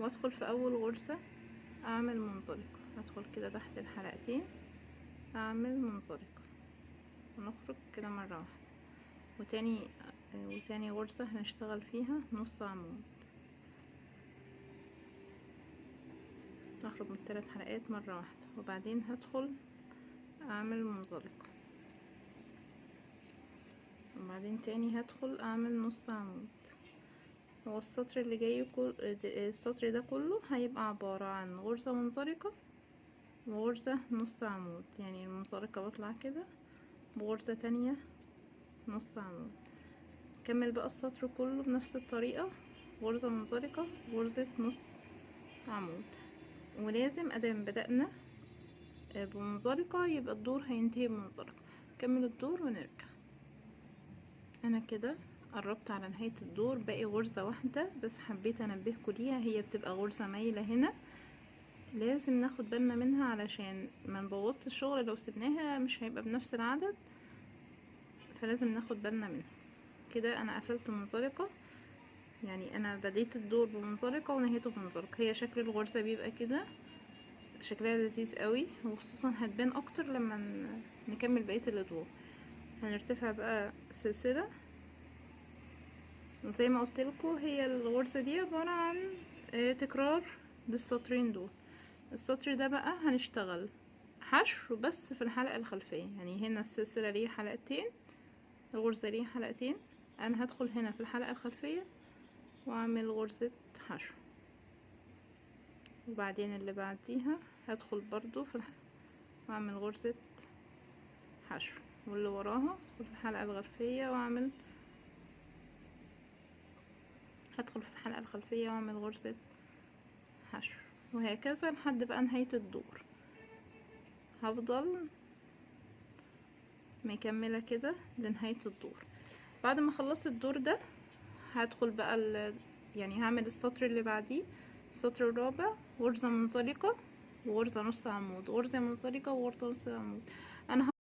وادخل في اول غرزة اعمل منزلقة، ادخل كده تحت الحلقتين اعمل منزلقة ونخرج كده مرة واحدة. وتاني غرزة هنشتغل فيها نص عمود، نخرج من الثلاث حلقات مرة واحدة، وبعدين هدخل اعمل منزلقة، وبعدين تاني هدخل اعمل نص عمود. هو السطر اللي جاي السطر ده كله هيبقى عبارة عن غرزة منزلقة وغرزة نص عمود، يعني المنزلقة بطلع كده بغرزة تانية نص عمود. كمل بقى السطر كله بنفس الطريقة، غرزة منزلقة غرزة نص عمود. ولازم ادام بدأنا بمنزلقة يبقى الدور هينتهي بمنزلقة. كمل الدور ونرجع. انا كده قربت على نهاية الدور، باقي غرزة واحدة بس حبيت انبهكم ليها، هي بتبقى غرزة مايلة هنا، لازم ناخد بالنا منها علشان ما نبوظش الشغل، لو سبناها مش هيبقى بنفس العدد، فلازم ناخد بالنا منها. كده انا قفلت منزلقة، يعني انا بديت الدور بمنزلقة ونهيته بمنزلقة. هي شكل الغرزة بيبقى كده، شكلها لذيذ قوي، وخصوصا هتبان اكتر لما نكمل بقية الادوار. هنرتفع بقى سلسلة، وزي ما قلت لكم هي الغرزة دي عبارة عن تكرار للسطرين دول. السطر ده بقى هنشتغل حشو بس في الحلقة الخلفية، يعني هنا السلسلة ليها حلقتين، الغرزة ليها حلقتين، انا هدخل هنا في الحلقة الخلفية واعمل غرزة حشو، وبعدين اللي بعديها هدخل برضو في واعمل غرزة حشو، واللي وراها هدخل في الحلقة الخلفية واعمل غرزة حشو، وهكذا لحد بقى نهاية الدور. هفضل مكملة كده لنهاية الدور. بعد ما خلصت الدور ده هدخل بقى يعني هعمل السطر اللي بعديه، السطر الرابع، غرزة منزلقة وغرزة نص عمود، غرزة منزلقة وغرزة نص عمود. انا